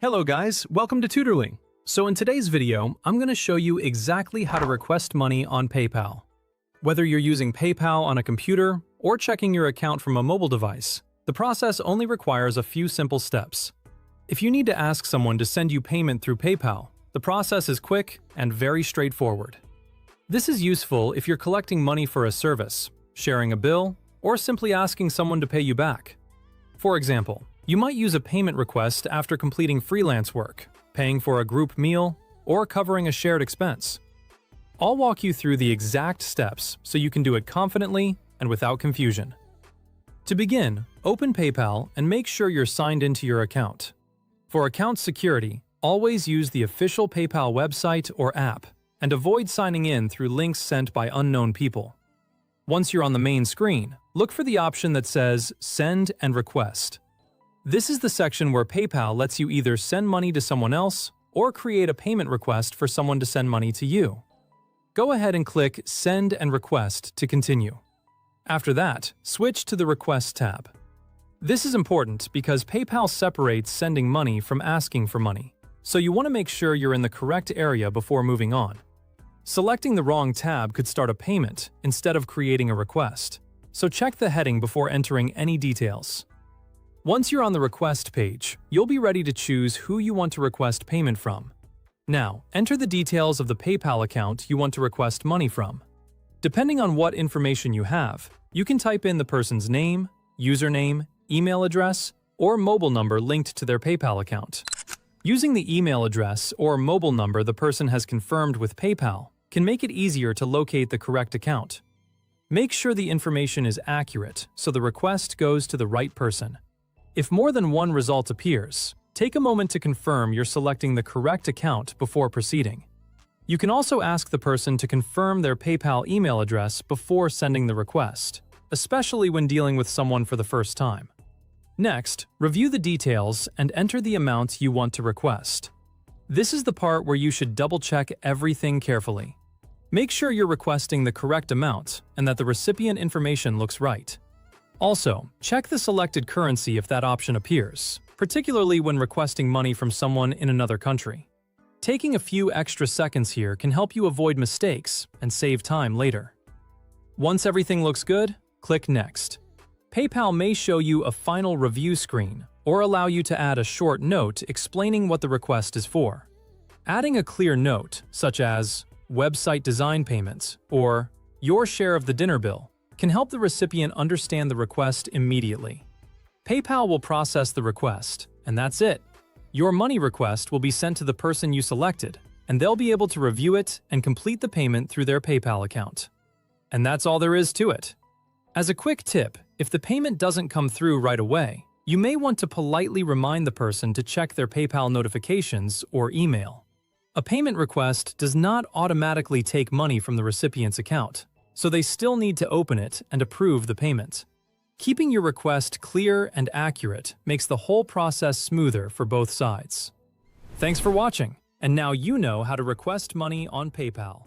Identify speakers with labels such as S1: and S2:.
S1: Hello guys, welcome to Tutorly. So in today's video, I'm going to show you exactly how to request money on PayPal. Whether you're using PayPal on a computer or checking your account from a mobile device, the process only requires a few simple steps. If you need to ask someone to send you payment through PayPal, the process is quick and very straightforward. This is useful if you're collecting money for a service, sharing a bill, or simply asking someone to pay you back. For example, you might use a payment request after completing freelance work, paying for a group meal, or covering a shared expense. I'll walk you through the exact steps so you can do it confidently and without confusion. To begin, open PayPal and make sure you're signed into your account. For account security, always use the official PayPal website or app, and avoid signing in through links sent by unknown people. Once you're on the main screen, look for the option that says Send and Request. This is the section where PayPal lets you either send money to someone else or create a payment request for someone to send money to you. Go ahead and click Send and Request to continue. After that, switch to the Request tab. This is important because PayPal separates sending money from asking for money, so you want to make sure you're in the correct area before moving on. Selecting the wrong tab could start a payment instead of creating a request, so check the heading before entering any details. Once you're on the request page, you'll be ready to choose who you want to request payment from. Now, enter the details of the PayPal account you want to request money from. Depending on what information you have, you can type in the person's name, username, email address, or mobile number linked to their PayPal account. Using the email address or mobile number the person has confirmed with PayPal can make it easier to locate the correct account. Make sure the information is accurate so the request goes to the right person. If more than one result appears, take a moment to confirm you're selecting the correct account before proceeding. You can also ask the person to confirm their PayPal email address before sending the request, especially when dealing with someone for the first time. Next, review the details and enter the amount you want to request. This is the part where you should double-check everything carefully. Make sure you're requesting the correct amount and that the recipient information looks right. Also, check the selected currency if that option appears, particularly when requesting money from someone in another country. Taking a few extra seconds here can help you avoid mistakes and save time later. Once everything looks good, click Next. PayPal may show you a final review screen or allow you to add a short note explaining what the request is for. Adding a clear note, such as website design payments or your share of the dinner bill, can help the recipient understand the request immediately. PayPal will process the request, and that's it. Your money request will be sent to the person you selected, and they'll be able to review it and complete the payment through their PayPal account. And that's all there is to it. As a quick tip, if the payment doesn't come through right away, you may want to politely remind the person to check their PayPal notifications or email. A payment request does not automatically take money from the recipient's account, so they still need to open it and approve the payment. Keeping your request clear and accurate makes the whole process smoother for both sides. Thanks for watching, and now you know how to request money on PayPal.